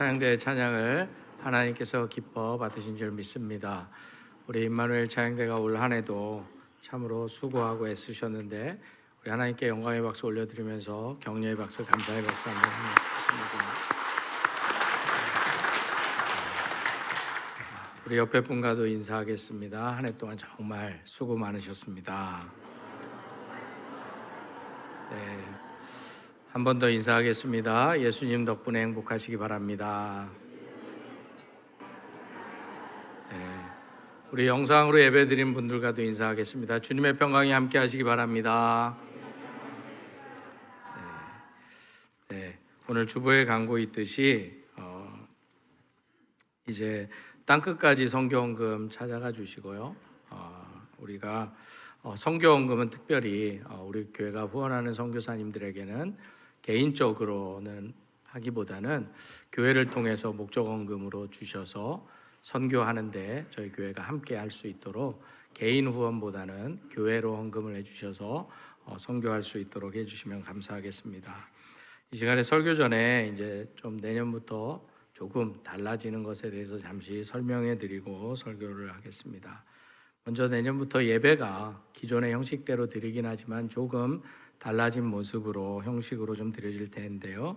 찬양대의 찬양을 하나님께서 기뻐 받으신 줄 믿습니다. 우리 임마누엘 찬양대가 올 한 해도 참으로 수고하고 애쓰셨는데 우리 하나님께 영광의 박수 올려드리면서 격려의 박수, 감사의 박수 한번 하겠습니다. 우리 옆에 분과도 인사하겠습니다. 한 해 동안 정말 수고 많으셨습니다. 네. 한 번 더 인사하겠습니다. 예수님 덕분에 행복하시기 바랍니다. 네. 우리 영상으로 예배드린 분들과도 인사하겠습니다. 주님의 평강이 함께 하시기 바랍니다. 네. 오늘 주보에 광고 있듯이 이제 땅끝까지 선교헌금 찾아가 주시고요. 우리가 선교헌금은 특별히 우리 교회가 후원하는 선교사님들에게는 개인적으로는 하기보다는 교회를 통해서 목적헌금으로 주셔서 선교하는데 저희 교회가 함께 할 수 있도록 개인 후원보다는 교회로 헌금을 해주셔서 선교할 수 있도록 해주시면 감사하겠습니다. 이 시간에 설교 전에 이제 좀 내년부터 조금 달라지는 것에 대해서 잠시 설명해 드리고 설교를 하겠습니다. 먼저 내년부터 예배가 기존의 형식대로 드리긴 하지만 조금 달라진 모습으로 형식으로 좀 드려질 텐데요.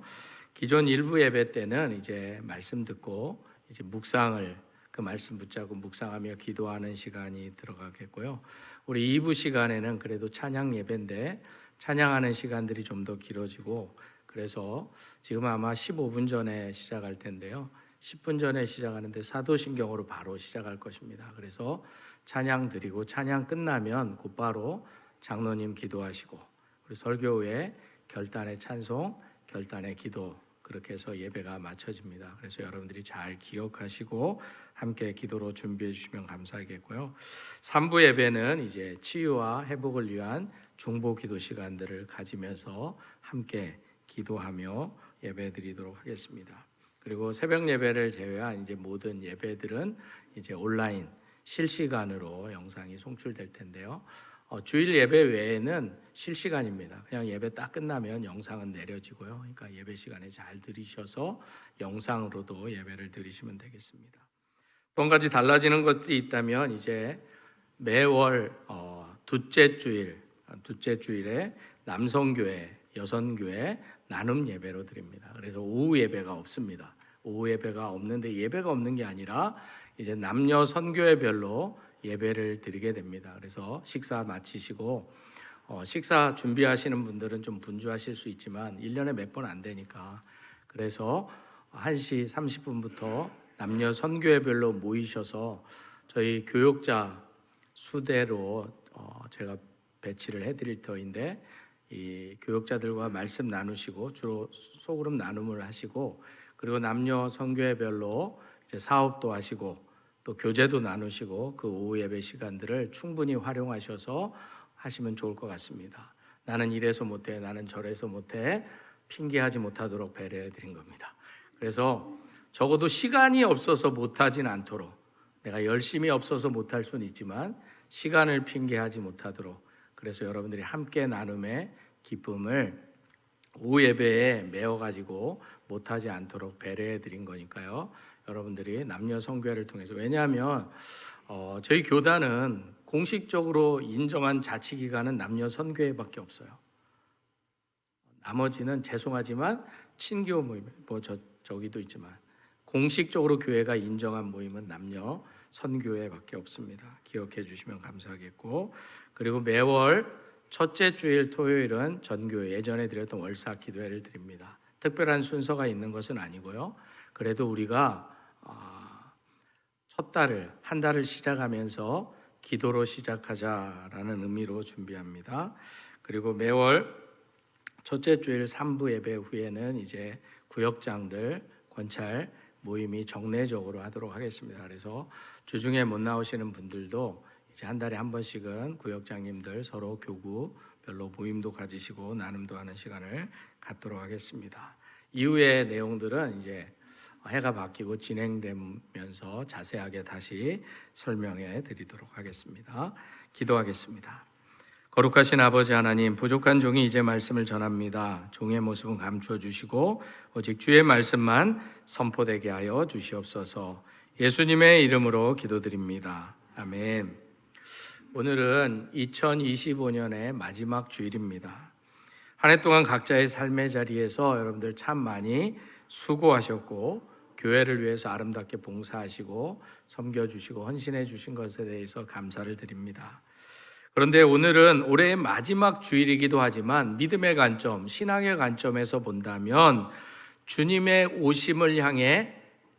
기존 일부 예배 때는 이제 말씀 듣고 이제 묵상을 그 말씀 붙잡고 묵상하며 기도하는 시간이 들어가겠고요. 우리 2부 시간에는 그래도 찬양 예배인데 찬양하는 시간들이 좀 더 길어지고 그래서 지금 아마 15분 전에 시작할 텐데요. 10분 전에 시작하는데 사도신경으로 바로 시작할 것입니다. 그래서 찬양 드리고 찬양 끝나면 곧바로 장로님 기도하시고 우리 설교 후에 결단의 찬송, 결단의 기도 그렇게 해서 예배가 마쳐집니다. 그래서 여러분들이 잘 기억하시고 함께 기도로 준비해 주시면 감사하겠고요. 3부 예배는 이제 치유와 회복을 위한 중보 기도 시간들을 가지면서 함께 기도하며 예배 드리도록 하겠습니다. 그리고 새벽 예배를 제외한 이제 모든 예배들은 이제 온라인 실시간으로 영상이 송출될 텐데요. 주일 예배 외에는 실시간입니다. 그냥 예배 딱 끝나면 영상은 내려지고요. 그러니까 예배 시간에 잘 들으셔서 영상으로도 예배를 드리시면 되겠습니다. 또 한 가지 달라지는 것이 있다면 이제 매월 둘째 주일에 남성교회, 여성교회 나눔 예배로 드립니다. 그래서 오후 예배가 없습니다. 오후 예배가 없는데 예배가 없는 게 아니라 이제 남녀 선교회별로 예배를 드리게 됩니다. 그래서 식사 마치시고 식사 준비하시는 분들은 좀 분주하실 수 있지만 1년에 몇 번 안 되니까 그래서 1시 30분부터 남녀 선교회별로 모이셔서 저희 교육자 수대로 제가 배치를 해드릴 터인데 이 교육자들과 말씀 나누시고 주로 소그룹 나눔을 하시고 그리고 남녀 선교회별로 이제 사업도 하시고 또 교제도 나누시고 그 오후 예배 시간들을 충분히 활용하셔서 하시면 좋을 것 같습니다. 나는 이래서 못해, 나는 저래서 못해 핑계하지 못하도록 배려해 드린 겁니다. 그래서 적어도 시간이 없어서 못하진 않도록 내가 열심히 없어서 못할 수는 있지만 시간을 핑계하지 못하도록 그래서 여러분들이 함께 나눔의 기쁨을 오후 예배에 메워가지고 못하지 않도록 배려해 드린 거니까요. 여러분들이 남녀 선교회를 통해서 왜냐하면 저희 교단은 공식적으로 인정한 자치기관은 남녀 선교회밖에 없어요. 나머지는 죄송하지만 친교 모임 저기도 있지만 공식적으로 교회가 인정한 모임은 남녀 선교회밖에 없습니다. 기억해 주시면 감사하겠고 그리고 매월 첫째 주일 토요일은 전교회 예전에 드렸던 월사 기도회를 드립니다. 특별한 순서가 있는 것은 아니고요. 그래도 우리가 첫 달을 한 달을 시작하면서 기도로 시작하자라는 의미로 준비합니다. 그리고 매월 첫째 주일 3부 예배 후에는 이제 구역장들 권찰 모임이 정례적으로 하도록 하겠습니다. 그래서 주중에 못 나오시는 분들도 이제 한 달에 한 번씩은 구역장님들 서로 교구별로 모임도 가지시고 나눔도 하는 시간을 갖도록 하겠습니다. 이후의 내용들은 이제 해가 바뀌고 진행되면서 자세하게 다시 설명해 드리도록 하겠습니다. 기도하겠습니다. 거룩하신 아버지 하나님, 부족한 종이 이제 말씀을 전합니다. 종의 모습은 감추어 주시고 오직 주의 말씀만 선포되게 하여 주시옵소서. 예수님의 이름으로 기도드립니다. 아멘. 오늘은 2025년의 마지막 주일입니다. 한 해 동안 각자의 삶의 자리에서 여러분들 참 많이 수고하셨고 교회를 위해서 아름답게 봉사하시고 섬겨주시고 헌신해 주신 것에 대해서 감사를 드립니다. 그런데 오늘은 올해의 마지막 주일이기도 하지만 믿음의 관점, 신앙의 관점에서 본다면 주님의 오심을 향해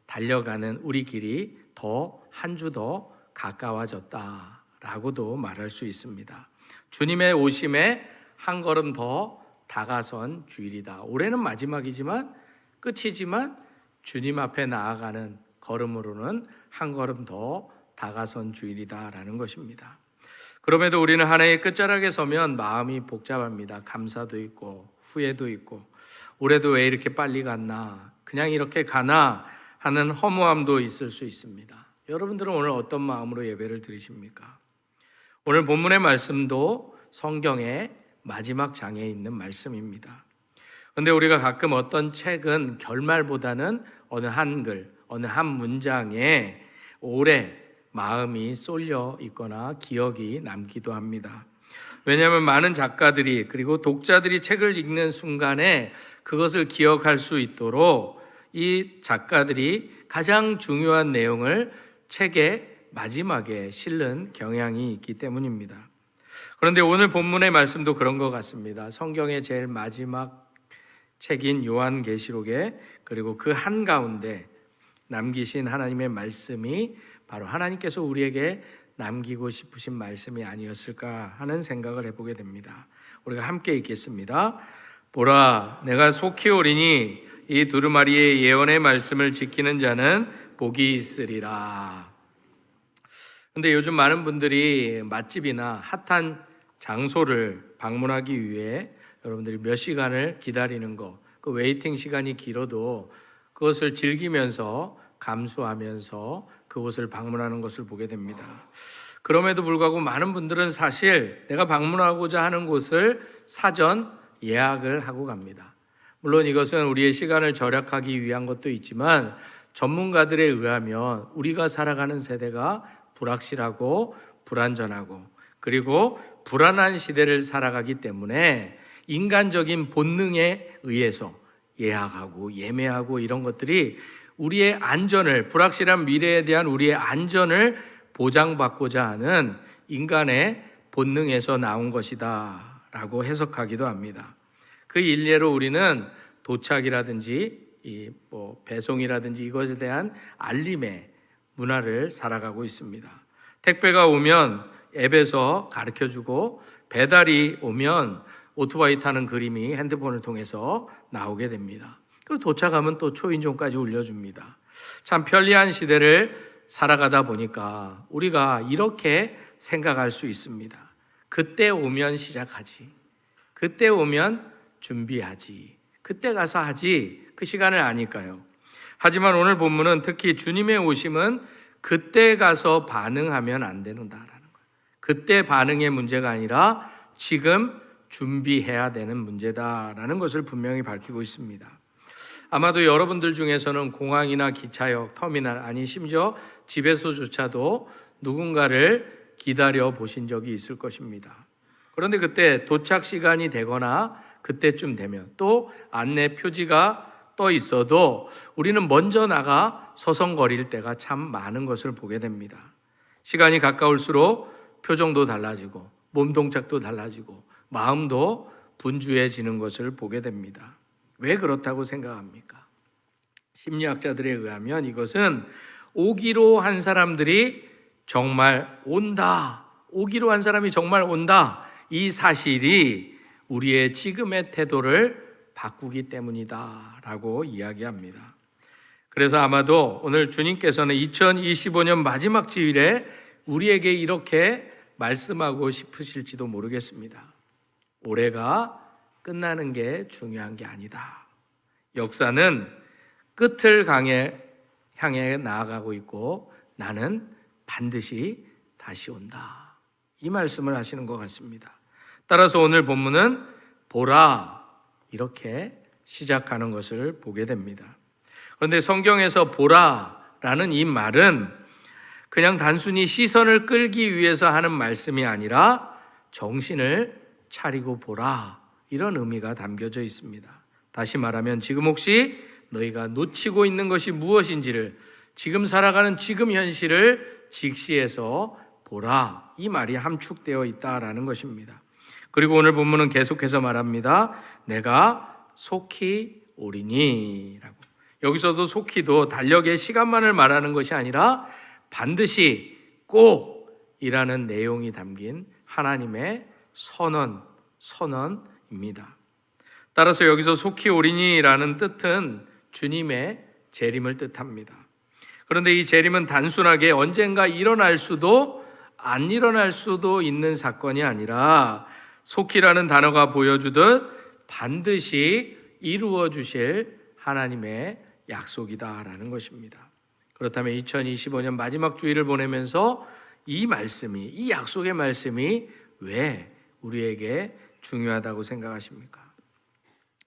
달려가는 우리 길이 더 한 주 더 가까워졌다라고도 말할 수 있습니다. 주님의 오심에 한 걸음 더 다가선 주일이다. 올해는 마지막이지만 끝이지만 주님 앞에 나아가는 걸음으로는 한 걸음 더 다가선 주일이다라는 것입니다. 그럼에도 우리는 한 해의 끝자락에 서면 마음이 복잡합니다. 감사도 있고 후회도 있고 올해도 왜 이렇게 빨리 갔나, 그냥 이렇게 가나 하는 허무함도 있을 수 있습니다. 여러분들은 오늘 어떤 마음으로 예배를 드리십니까? 오늘 본문의 말씀도 성경의 마지막 장에 있는 말씀입니다. 그런데 우리가 가끔 어떤 책은 결말보다는 어느 한 글, 어느 한 문장에 오래 마음이 쏠려 있거나 기억이 남기도 합니다. 왜냐하면 많은 작가들이 그리고 독자들이 책을 읽는 순간에 그것을 기억할 수 있도록 이 작가들이 가장 중요한 내용을 책의 마지막에 실는 경향이 있기 때문입니다. 그런데 오늘 본문의 말씀도 그런 것 같습니다. 성경의 제일 마지막 책인 요한계시록에 그리고 그 한가운데 남기신 하나님의 말씀이 바로 하나님께서 우리에게 남기고 싶으신 말씀이 아니었을까 하는 생각을 해보게 됩니다. 우리가 함께 읽겠습니다. 보라, 내가 속히 오리니 이 두루마리의 예언의 말씀을 지키는 자는 복이 있으리라. 근데 요즘 많은 분들이 맛집이나 핫한 장소를 방문하기 위해 여러분들이 몇 시간을 기다리는 거, 그 웨이팅 시간이 길어도 그것을 즐기면서 감수하면서 그곳을 방문하는 것을 보게 됩니다. 그럼에도 불구하고 많은 분들은 사실 내가 방문하고자 하는 곳을 사전 예약을 하고 갑니다. 물론 이것은 우리의 시간을 절약하기 위한 것도 있지만 전문가들에 의하면 우리가 살아가는 세대가 불확실하고 불안전하고 그리고 불안한 시대를 살아가기 때문에 인간적인 본능에 의해서 예약하고 예매하고 이런 것들이 우리의 안전을, 불확실한 미래에 대한 우리의 안전을 보장받고자 하는 인간의 본능에서 나온 것이다 라고 해석하기도 합니다. 그 일례로 우리는 도착이라든지 배송이라든지 이것에 대한 알림의 문화를 살아가고 있습니다. 택배가 오면 앱에서 가르쳐주고 배달이 오면 오토바이 타는 그림이 핸드폰을 통해서 나오게 됩니다. 그리고 도착하면 또 초인종까지 울려줍니다. 참 편리한 시대를 살아가다 보니까 우리가 이렇게 생각할 수 있습니다. 그때 오면 시작하지. 그때 오면 준비하지. 그때 가서 하지. 그 시간을 아니까요. 하지만 오늘 본문은 특히 주님의 오심은 그때 가서 반응하면 안 된다라는 거예요. 그때 반응의 문제가 아니라 지금 준비해야 되는 문제다라는 것을 분명히 밝히고 있습니다. 아마도 여러분들 중에서는 공항이나 기차역, 터미널, 아니 심지어 집에서조차도 누군가를 기다려 보신 적이 있을 것입니다. 그런데 그때 도착 시간이 되거나 그때쯤 되면 또 안내 표지가 떠 있어도 우리는 먼저 나가 서성거릴 때가 참 많은 것을 보게 됩니다. 시간이 가까울수록 표정도 달라지고 몸 동작도 달라지고 마음도 분주해지는 것을 보게 됩니다. 왜 그렇다고 생각합니까? 심리학자들에 의하면 이것은 오기로 한 사람들이 정말 온다, 오기로 한 사람이 정말 온다, 이 사실이 우리의 지금의 태도를 바꾸기 때문이다라고 이야기합니다. 그래서 아마도 오늘 주님께서는 2025년 마지막 주일에 우리에게 이렇게 말씀하고 싶으실지도 모르겠습니다. 올해가 끝나는 게 중요한 게 아니다. 역사는 끝을 향해 나아가고 있고 나는 반드시 다시 온다. 이 말씀을 하시는 것 같습니다. 따라서 오늘 본문은 보라 이렇게 시작하는 것을 보게 됩니다. 그런데 성경에서 보라라는 이 말은 그냥 단순히 시선을 끌기 위해서 하는 말씀이 아니라 정신을 차리고 보라 이런 의미가 담겨져 있습니다. 다시 말하면 지금 혹시 너희가 놓치고 있는 것이 무엇인지를 지금 살아가는 지금 현실을 직시해서 보라 이 말이 함축되어 있다라는 것입니다. 그리고 오늘 본문은 계속해서 말합니다. 내가 속히 오리니 라고. 여기서도 속히도 달력의 시간만을 말하는 것이 아니라 반드시 꼭 이라는 내용이 담긴 하나님의 선언입니다. 따라서 여기서 속히 오리니라는 뜻은 주님의 재림을 뜻합니다. 그런데 이 재림은 단순하게 언젠가 일어날 수도 안 일어날 수도 있는 사건이 아니라 속히라는 단어가 보여주듯 반드시 이루어 주실 하나님의 약속이다라는 것입니다. 그렇다면 2025년 마지막 주일을 보내면서 이 약속의 말씀이 왜 우리에게 중요하다고 생각하십니까?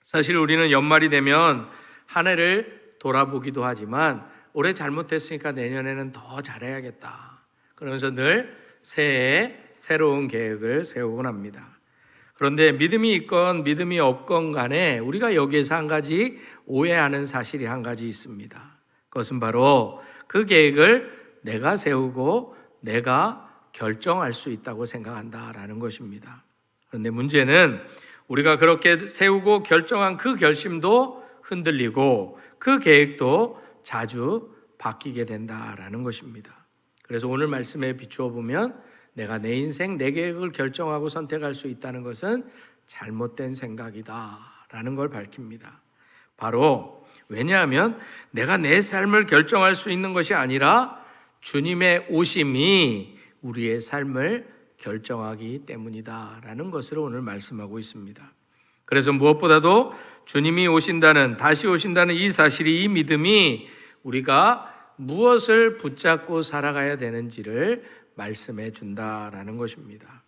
사실 우리는 연말이 되면 한 해를 돌아보기도 하지만 올해 잘못했으니까 내년에는 더 잘해야겠다. 그러면서 늘 새해에 새로운 계획을 세우곤 합니다. 그런데 믿음이 있건 믿음이 없건 간에 우리가 여기에서 한 가지 오해하는 사실이 한 가지 있습니다. 그것은 바로 그 계획을 내가 세우고 내가 결정할 수 있다고 생각한다라는 것입니다. 그런데 문제는 우리가 그렇게 세우고 결정한 그 결심도 흔들리고 그 계획도 자주 바뀌게 된다라는 것입니다. 그래서 오늘 말씀에 비추어 보면 내가 내 인생, 내 계획을 결정하고 선택할 수 있다는 것은 잘못된 생각이다라는 걸 밝힙니다. 바로 왜냐하면 내가 내 삶을 결정할 수 있는 것이 아니라 주님의 오심이 우리의 삶을 결정하기 때문이다라는 것을 오늘 말씀하고 있습니다. 그래서 무엇보다도 주님이 다시 오신다는 이 사실이, 이 믿음이 우리가 무엇을 붙잡고 살아가야 되는지를 말씀해 준다라는 것입니다.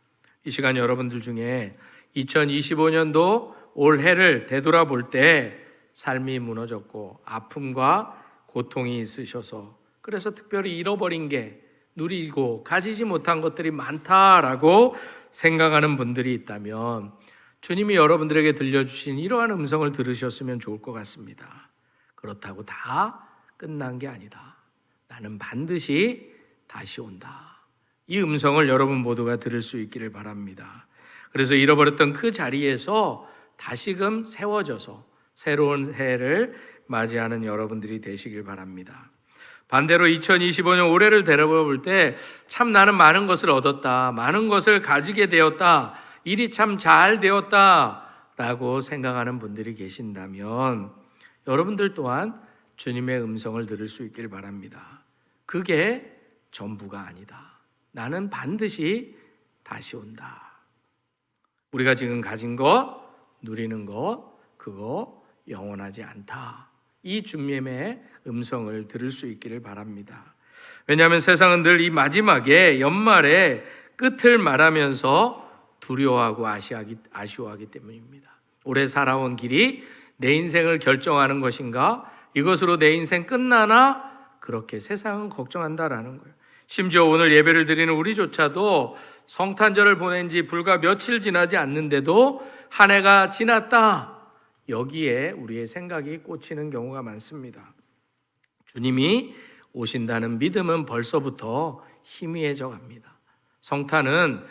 이 시간 여러분들 중에 2025년도 올 해를 되돌아볼 때 삶이 무너졌고 아픔과 고통이 있으셔서 그래서 특별히 잃어버린 게 누리고 가지지 못한 것들이 많다라고 생각하는 분들이 있다면 주님이 여러분들에게 들려주신 이러한 음성을 들으셨으면 좋을 것 같습니다. 그렇다고 다 끝난 게 아니다. 나는 반드시 다시 온다. 이 음성을 여러분 모두가 들을 수 있기를 바랍니다. 그래서 잃어버렸던 그 자리에서 다시금 세워져서 새로운 해를 맞이하는 여러분들이 되시길 바랍니다. 반대로 2025년 올해를 되돌아볼 때 참 나는 많은 것을 얻었다, 많은 것을 가지게 되었다, 일이 참 잘 되었다라고 생각하는 분들이 계신다면 여러분들 또한 주님의 음성을 들을 수 있기를 바랍니다. 그게 전부가 아니다. 나는 반드시 다시 온다. 우리가 지금 가진 것, 누리는 것, 그거 영원하지 않다. 이 주님의 음성을 들을 수 있기를 바랍니다. 왜냐하면 세상은 늘 이 마지막에 연말에 끝을 말하면서 두려워하고 아쉬워하기 때문입니다. 올해 살아온 길이 내 인생을 결정하는 것인가? 이것으로 내 인생 끝나나? 그렇게 세상은 걱정한다라는 거예요. 심지어 오늘 예배를 드리는 우리조차도 성탄절을 보낸 지 불과 며칠 지나지 않는데도 한 해가 지났다. 여기에 우리의 생각이 꽂히는 경우가 많습니다. 주님이 오신다는 믿음은 벌써부터 희미해져 갑니다. 성탄은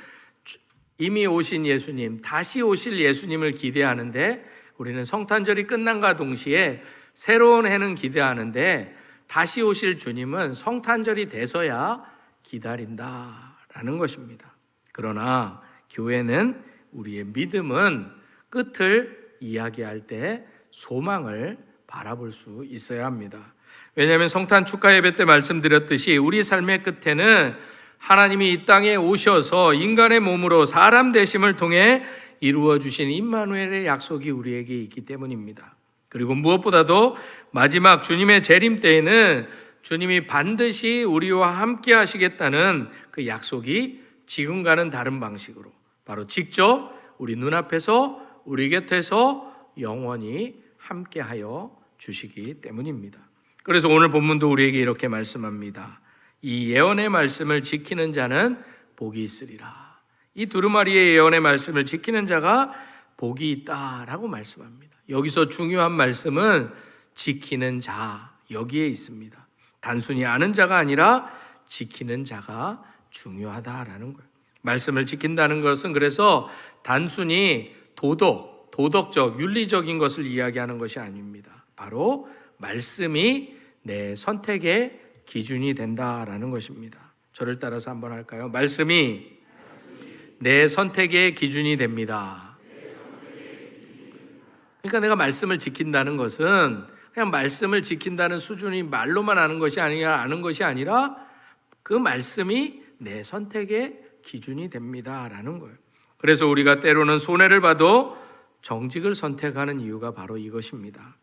이미 오신 예수님, 다시 오실 예수님을 기대하는데 우리는 성탄절이 끝난과 동시에 새로운 해는 기대하는데 다시 오실 주님은 성탄절이 돼서야 기다린다라는 것입니다. 그러나 교회는 우리의 믿음은 끝을 이야기할 때 소망을 바라볼 수 있어야 합니다. 왜냐하면 성탄 축하 예배 때 말씀드렸듯이 우리 삶의 끝에는 하나님이 이 땅에 오셔서 인간의 몸으로 사람 되심을 통해 이루어 주신 임마누엘의 약속이 우리에게 있기 때문입니다. 그리고 무엇보다도 마지막 주님의 재림 때에는 주님이 반드시 우리와 함께 하시겠다는 그 약속이 지금과는 다른 방식으로 바로 직접 우리 눈앞에서 우리 곁에서 영원히 함께하여 주시기 때문입니다. 그래서 오늘 본문도 우리에게 이렇게 말씀합니다. 이 예언의 말씀을 지키는 자는 복이 있으리라. 이 두루마리의 예언의 말씀을 지키는 자가 복이 있다라고 말씀합니다. 여기서 중요한 말씀은 지키는 자, 여기에 있습니다. 단순히 아는 자가 아니라 지키는 자가 중요하다라는 거예요. 말씀을 지킨다는 것은 그래서 단순히 도덕적, 윤리적인 것을 이야기하는 것이 아닙니다. 바로 말씀이 내 선택의 기준이 된다라는 것입니다. 저를 따라서 한번 할까요? 말씀이 내 선택의 기준이 됩니다. 그러니까 내가 말씀을 지킨다는 것은 그냥 말씀을 지킨다는 수준이 말로만 아는 것이 아니라 그 말씀이 내 선택의 기준이 됩니다라는 거예요. 그래서 우리가 때로는 손해를 봐도 정직을 선택하는 이유가 바로 이것입니다.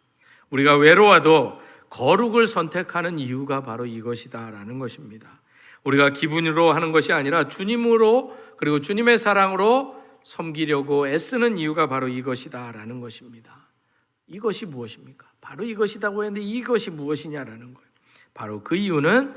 우리가 외로워도 거룩을 선택하는 이유가 바로 이것이다라는 것입니다. 우리가 기분으로 하는 것이 아니라 주님으로 그리고 주님의 사랑으로 섬기려고 애쓰는 이유가 바로 이것이다라는 것입니다. 이것이 무엇입니까? 바로 이것이라고 했는데 이것이 무엇이냐라는 거예요. 바로 그 이유는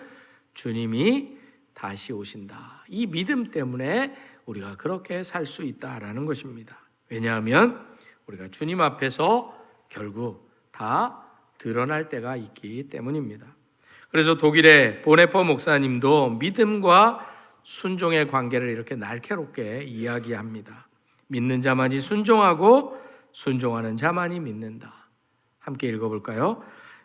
주님이 다시 오신다. 이 믿음 때문에 우리가 그렇게 살 수 있다라는 것입니다. 왜냐하면 우리가 주님 앞에서 결국 다 드러날 때가 있기 때문입니다. 그래서 독일의 보네퍼 목사님도 믿음과 순종의 관계를 이렇게 날카롭게 이야기합니다. 믿는 자만이 순종하고 순종하는 자만이 믿는다. 함께 읽어볼까요?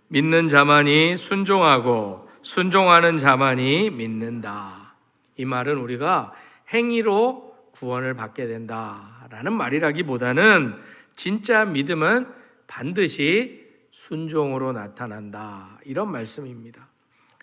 믿는 자만이 순종하고 순종하는 자만이 믿는다. 이 말은 우리가 행위로 구원을 받게 된다라는 말이라기보다는 진짜 믿음은 반드시 순종으로 나타난다. 이런 말씀입니다.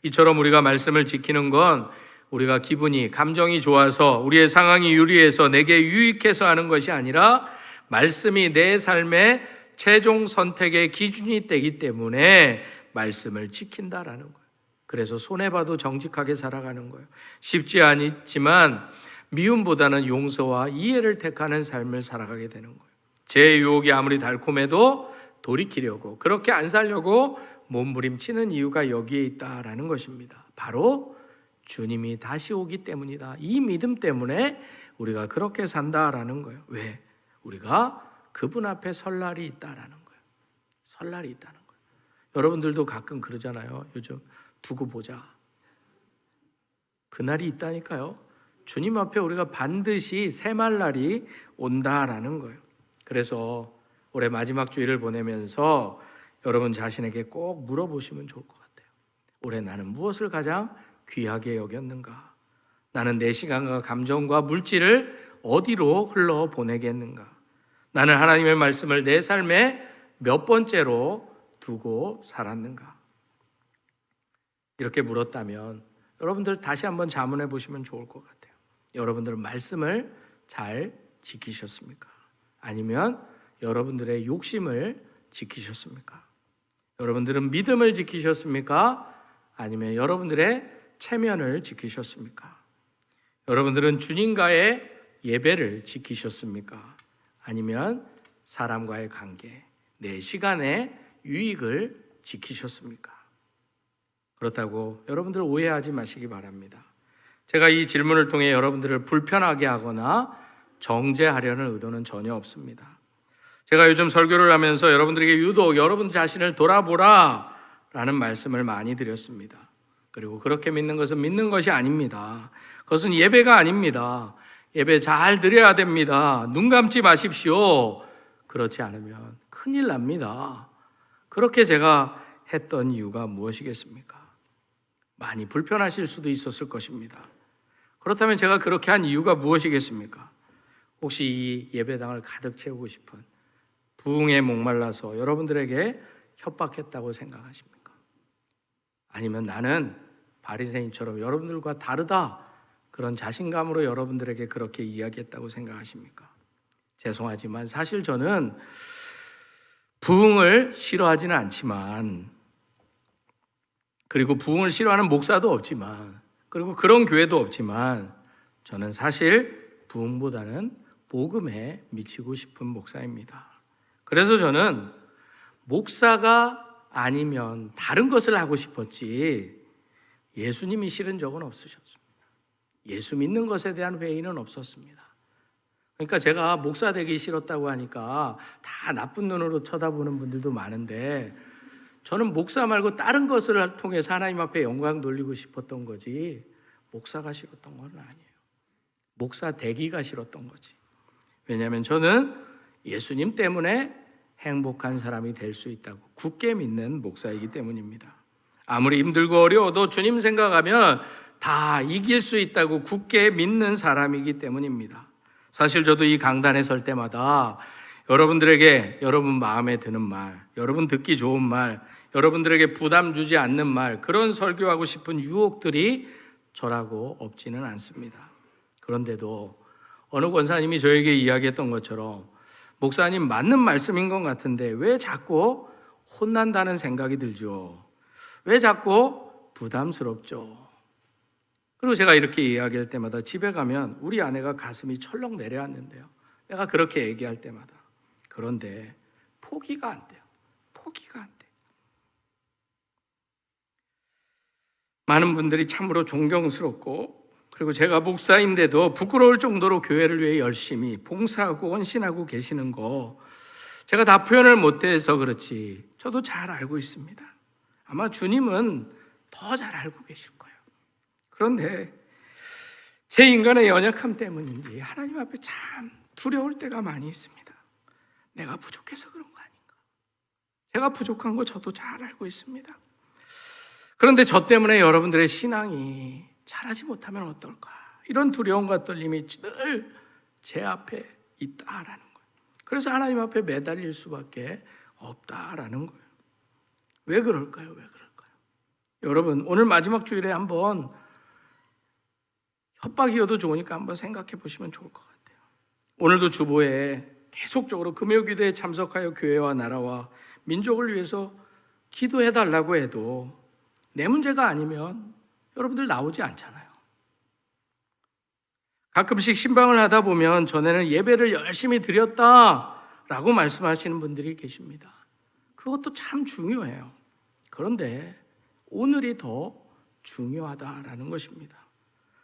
이처럼 우리가 말씀을 지키는 건 우리가 기분이, 감정이 좋아서 우리의 상황이 유리해서 내게 유익해서 하는 것이 아니라 말씀이 내 삶의 최종 선택의 기준이 되기 때문에 말씀을 지킨다라는 거예요. 그래서 손해봐도 정직하게 살아가는 거예요. 쉽지 않지만 미움보다는 용서와 이해를 택하는 삶을 살아가게 되는 거예요. 제 유혹이 아무리 달콤해도 돌이키려고, 그렇게 안 살려고 몸부림치는 이유가 여기에 있다라는 것입니다. 바로 주님이 다시 오기 때문이다. 이 믿음 때문에 우리가 그렇게 산다라는 거예요. 왜? 우리가 그분 앞에 설 날이 있다라는 거예요. 설 날이 있다는 거예요. 여러분들도 가끔 그러잖아요. 요즘 두고 보자. 그날이 있다니까요. 주님 앞에 우리가 반드시 샘할 날이 온다라는 거예요. 그래서 올해 마지막 주일을 보내면서 여러분 자신에게 꼭 물어보시면 좋을 것 같아요. 올해 나는 무엇을 가장 귀하게 여겼는가? 나는 내 시간과 감정과 물질을 어디로 흘러보내겠는가? 나는 하나님의 말씀을 내 삶에 몇 번째로 두고 살았는가? 이렇게 물었다면 여러분들 다시 한번 자문해 보시면 좋을 것 같아요. 여러분들은 말씀을 잘 지키셨습니까? 아니면 여러분들의 욕심을 지키셨습니까? 여러분들은 믿음을 지키셨습니까? 아니면 여러분들의 체면을 지키셨습니까? 여러분들은 주님과의 예배를 지키셨습니까? 아니면 사람과의 관계, 내 시간의 유익을 지키셨습니까? 그렇다고 여러분들 오해하지 마시기 바랍니다. 제가 이 질문을 통해 여러분들을 불편하게 하거나 정죄하려는 의도는 전혀 없습니다. 제가 요즘 설교를 하면서 여러분들에게 유독 여러분 자신을 돌아보라 라는 말씀을 많이 드렸습니다. 그리고 그렇게 믿는 것은 믿는 것이 아닙니다. 그것은 예배가 아닙니다. 예배 잘 드려야 됩니다. 눈 감지 마십시오. 그렇지 않으면 큰일 납니다. 그렇게 제가 했던 이유가 무엇이겠습니까? 많이 불편하실 수도 있었을 것입니다. 그렇다면 제가 그렇게 한 이유가 무엇이겠습니까? 혹시 이 예배당을 가득 채우고 싶은 부흥에 목말라서 여러분들에게 협박했다고 생각하십니까? 아니면 나는 바리새인처럼 여러분들과 다르다 그런 자신감으로 여러분들에게 그렇게 이야기했다고 생각하십니까? 죄송하지만 사실 저는 부흥을 싫어하지는 않지만, 그리고 부흥을 싫어하는 목사도 없지만, 그리고 그런 교회도 없지만, 저는 사실 부흥보다는 복음에 미치고 싶은 목사입니다. 그래서 저는 목사가 아니면 다른 것을 하고 싶었지 예수님이 싫은 적은 없으셨습니다. 예수 믿는 것에 대한 회의는 없었습니다. 그러니까 제가 목사 되기 싫었다고 하니까 다 나쁜 눈으로 쳐다보는 분들도 많은데, 저는 목사 말고 다른 것을 통해서 하나님 앞에 영광 돌리고 싶었던 거지 목사가 싫었던 건 아니에요. 목사 되기가 싫었던 거지. 왜냐하면 저는 예수님 때문에 행복한 사람이 될 수 있다고 굳게 믿는 목사이기 때문입니다. 아무리 힘들고 어려워도 주님 생각하면 다 이길 수 있다고 굳게 믿는 사람이기 때문입니다. 사실 저도 이 강단에 설 때마다 여러분들에게 여러분 마음에 드는 말, 여러분 듣기 좋은 말, 여러분들에게 부담 주지 않는 말, 그런 설교하고 싶은 유혹들이 저라고 없지는 않습니다. 그런데도 어느 권사님이 저에게 이야기했던 것처럼, 목사님 맞는 말씀인 것 같은데 왜 자꾸 혼난다는 생각이 들죠? 왜 자꾸 부담스럽죠? 그리고 제가 이렇게 이야기할 때마다 집에 가면 우리 아내가 가슴이 철렁 내려앉는데요. 내가 그렇게 얘기할 때마다. 그런데 포기가 안 돼요. 포기가 안 돼요. 많은 분들이 참으로 존경스럽고, 그리고 제가 목사인데도 부끄러울 정도로 교회를 위해 열심히 봉사하고 헌신하고 계시는 거, 제가 다 표현을 못해서 그렇지 저도 잘 알고 있습니다. 아마 주님은 더 잘 알고 계실 거예요. 그런데 제 인간의 연약함 때문인지 하나님 앞에 참 두려울 때가 많이 있습니다. 내가 부족해서 그런 거 아닌가? 제가 부족한 거 저도 잘 알고 있습니다. 그런데 저 때문에 여러분들의 신앙이 자라지 못하면 어떨까? 이런 두려움과 떨림이 늘 제 앞에 있다라는 거예요. 그래서 하나님 앞에 매달릴 수밖에 없다라는 거예요. 왜 그럴까요? 왜 그럴까요? 여러분, 오늘 마지막 주일에 한번 협박이어도 좋으니까 한번 생각해 보시면 좋을 것 같아요. 오늘도 주보에 계속적으로 금요기도에 참석하여 교회와 나라와 민족을 위해서 기도해 달라고 해도 내 문제가 아니면 여러분들 나오지 않잖아요. 가끔씩 신방을 하다 보면 전에는 예배를 열심히 드렸다라고 말씀하시는 분들이 계십니다. 그것도 참 중요해요. 그런데 오늘이 더 중요하다라는 것입니다.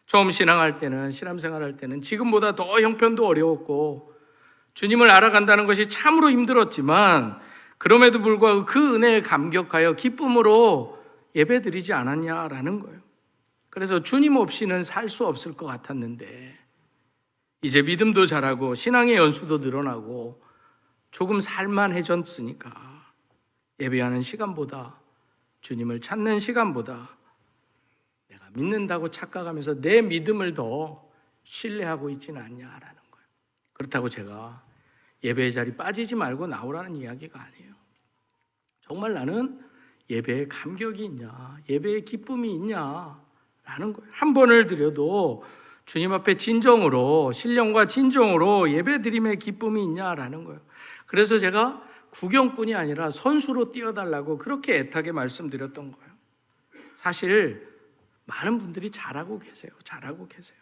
처음 신앙할 때는, 신앙생활할 때는 지금보다 더 형편도 어려웠고 주님을 알아간다는 것이 참으로 힘들었지만, 그럼에도 불구하고 그 은혜에 감격하여 기쁨으로 예배드리지 않았냐라는 거예요. 그래서 주님 없이는 살 수 없을 것 같았는데, 이제 믿음도 자라고 신앙의 연수도 늘어나고 조금 살만해졌으니까 예배하는 시간보다, 주님을 찾는 시간보다 내가 믿는다고 착각하면서 내 믿음을 더 신뢰하고 있지는 않냐라는 거예요. 그렇다고 제가 예배의 자리 빠지지 말고 나오라는 이야기가 아니에요. 정말 나는 예배에 감격이 있냐, 예배에 기쁨이 있냐라는 거예요. 한 번을 드려도 주님 앞에 진정으로, 신령과 진정으로 예배드림의 기쁨이 있냐라는 거예요. 그래서 제가 구경꾼이 아니라 선수로 뛰어달라고 그렇게 애타게 말씀드렸던 거예요. 사실 많은 분들이 잘하고 계세요. 잘하고 계세요.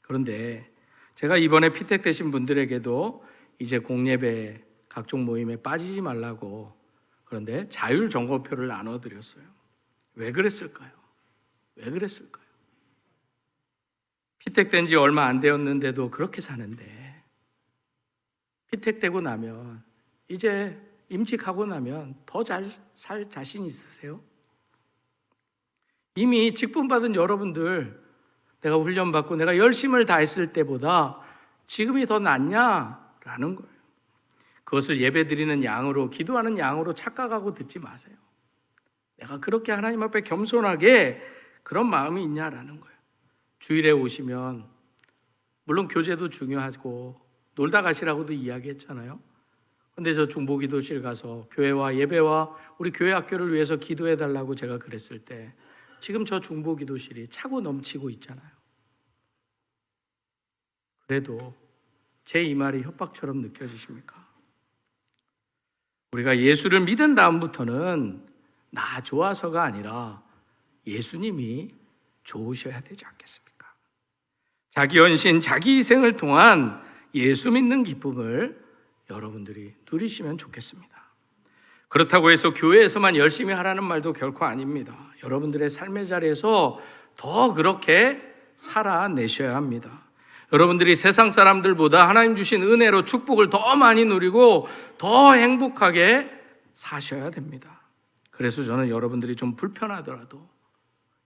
그런데 제가 이번에 피택되신 분들에게도 이제 공예배 각종 모임에 빠지지 말라고, 그런데 자율 점검표를 나눠드렸어요. 왜 그랬을까요? 왜 그랬을까요? 피택된 지 얼마 안 되었는데도 그렇게 사는데, 피택되고 나면, 이제 임직하고 나면 더 잘 살 자신 있으세요? 이미 직분 받은 여러분들, 내가 훈련받고 내가 열심을 다했을 때보다 지금이 더 낫냐라는 거예요. 그것을 예배드리는 양으로, 기도하는 양으로 착각하고 듣지 마세요. 내가 그렇게 하나님 앞에 겸손하게 그런 마음이 있냐라는 거예요. 주일에 오시면 물론 교제도 중요하고 놀다 가시라고도 이야기했잖아요. 근데 저 중보기도실 가서 교회와 예배와 우리 교회 학교를 위해서 기도해 달라고 제가 그랬을 때 지금 저 중보기도실이 차고 넘치고 있잖아요. 그래도 제 이 말이 협박처럼 느껴지십니까? 우리가 예수를 믿은 다음부터는 나 좋아서가 아니라 예수님이 좋으셔야 되지 않겠습니까? 자기 헌신, 자기 희생을 통한 예수 믿는 기쁨을 여러분들이 누리시면 좋겠습니다. 그렇다고 해서 교회에서만 열심히 하라는 말도 결코 아닙니다. 여러분들의 삶의 자리에서 더 그렇게 살아내셔야 합니다. 여러분들이 세상 사람들보다 하나님 주신 은혜로 축복을 더 많이 누리고 더 행복하게 사셔야 됩니다. 그래서 저는 여러분들이 좀 불편하더라도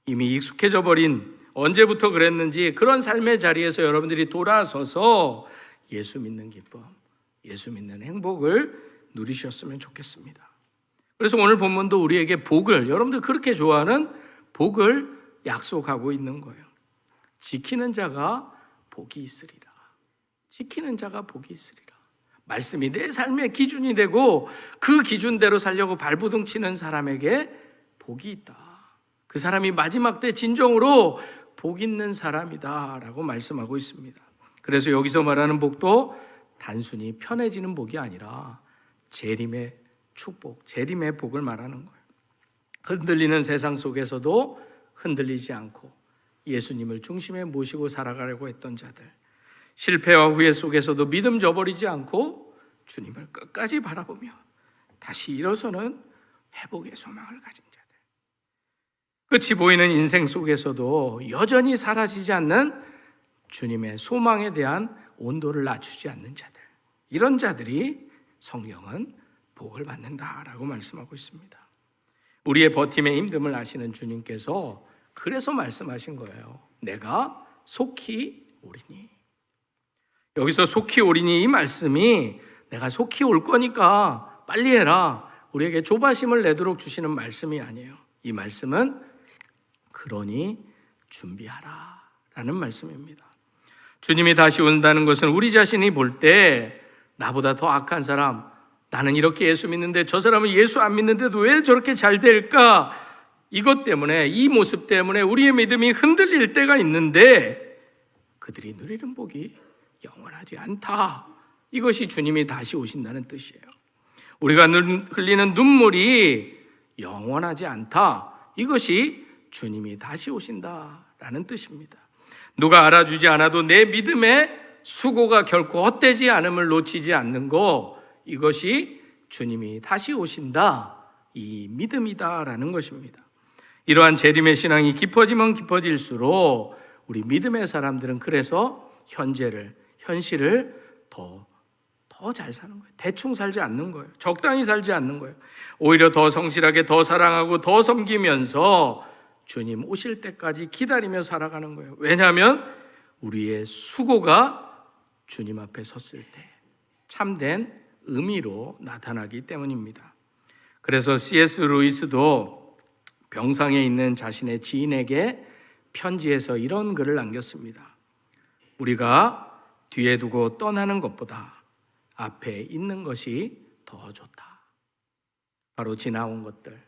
이미 익숙해져 버린, 언제부터 그랬는지 그런 삶의 자리에서 여러분들이 돌아서서 예수 믿는 기쁨, 예수 믿는 행복을 누리셨으면 좋겠습니다. 그래서 오늘 본문도 우리에게 복을, 여러분들 그렇게 좋아하는 복을 약속하고 있는 거예요. 지키는 자가 복이 있으리라. 지키는 자가 복이 있으리라. 말씀이 내 삶의 기준이 되고 그 기준대로 살려고 발부둥 치는 사람에게 복이 있다. 그 사람이 마지막 때 진정으로 복 있는 사람이다 라고 말씀하고 있습니다. 그래서 여기서 말하는 복도 단순히 편해지는 복이 아니라 재림의 축복, 재림의 복을 말하는 거예요. 흔들리는 세상 속에서도 흔들리지 않고 예수님을 중심에 모시고 살아가려고 했던 자들, 실패와 후회 속에서도 믿음 저버리지 않고 주님을 끝까지 바라보며 다시 일어서는 회복의 소망을 가진 자들, 끝이 보이는 인생 속에서도 여전히 사라지지 않는 주님의 소망에 대한 온도를 낮추지 않는 자들, 이런 자들이 성경은 복을 받는다라고 말씀하고 있습니다. 우리의 버팀의 힘듦을 아시는 주님께서 그래서 말씀하신 거예요. 내가 속히 오리니. 여기서 속히 오리니, 이 말씀이 내가 속히 올 거니까 빨리 해라, 우리에게 조바심을 내도록 주시는 말씀이 아니에요. 이 말씀은 그러니 준비하라 라는 말씀입니다. 주님이 다시 온다는 것은 우리 자신이 볼 때 나보다 더 악한 사람, 나는 이렇게 예수 믿는데 저 사람은 예수 안 믿는데도 왜 저렇게 잘 될까? 이것 때문에, 이 모습 때문에 우리의 믿음이 흔들릴 때가 있는데 그들이 누리는 복이 영원하지 않다. 이것이 주님이 다시 오신다는 뜻이에요. 우리가 흘리는 눈물이 영원하지 않다. 이것이 주님이 다시 오신다라는 뜻입니다. 누가 알아주지 않아도 내 믿음의 수고가 결코 헛되지 않음을 놓치지 않는 것, 이것이 주님이 다시 오신다, 이 믿음이다라는 것입니다. 이러한 재림의 신앙이 깊어지면 깊어질수록 우리 믿음의 사람들은 그래서 현실을 더 잘 사는 거예요. 대충 살지 않는 거예요. 적당히 살지 않는 거예요. 오히려 더 성실하게, 더 사랑하고 더 섬기면서 주님 오실 때까지 기다리며 살아가는 거예요. 왜냐하면 우리의 수고가 주님 앞에 섰을 때 참된 의미로 나타나기 때문입니다. 그래서 C.S. 루이스도 병상에 있는 자신의 지인에게 편지에서 이런 글을 남겼습니다. 우리가 뒤에 두고 떠나는 것보다 앞에 있는 것이 더 좋다. 바로 지나온 것들,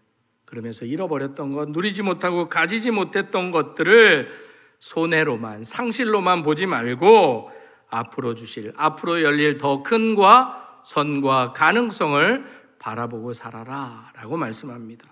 그러면서 잃어버렸던 것, 누리지 못하고 가지지 못했던 것들을 손해로만, 상실로만 보지 말고 앞으로 주실, 앞으로 열릴 더 큰과 선과 가능성을 바라보고 살아라 라고 말씀합니다.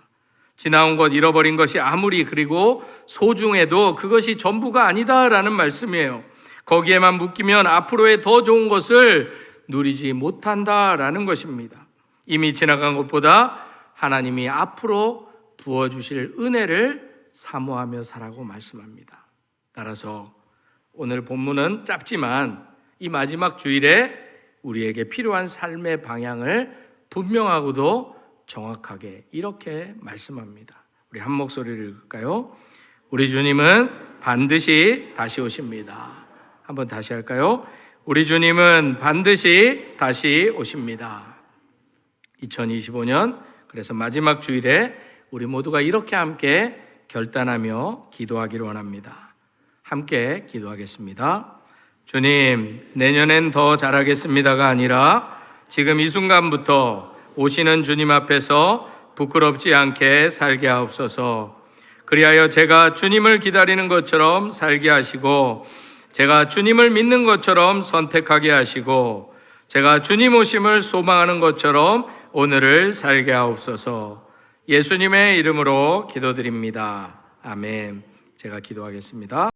지나온 것, 잃어버린 것이 아무리 그리고 소중해도 그것이 전부가 아니다라는 말씀이에요. 거기에만 묶이면 앞으로의 더 좋은 것을 누리지 못한다라는 것입니다. 이미 지나간 것보다 하나님이 앞으로 부어주실 은혜를 사모하며 살라고 말씀합니다. 따라서 오늘 본문은 짧지만 이 마지막 주일에 우리에게 필요한 삶의 방향을 분명하고도 정확하게 이렇게 말씀합니다. 우리 한 목소리를 읽을까요? 우리 주님은 반드시 다시 오십니다. 한번 다시 할까요? 우리 주님은 반드시 다시 오십니다. 2025년 그래서 마지막 주일에 우리 모두가 이렇게 함께 결단하며 기도하기를 원합니다. 함께 기도하겠습니다. 주님, 내년엔 더 잘하겠습니다가 아니라 지금 이 순간부터 오시는 주님 앞에서 부끄럽지 않게 살게 하옵소서. 그리하여 제가 주님을 기다리는 것처럼 살게 하시고, 제가 주님을 믿는 것처럼 선택하게 하시고, 제가 주님 오심을 소망하는 것처럼 오늘을 살게 하옵소서. 예수님의 이름으로 기도드립니다. 아멘. 제가 기도하겠습니다.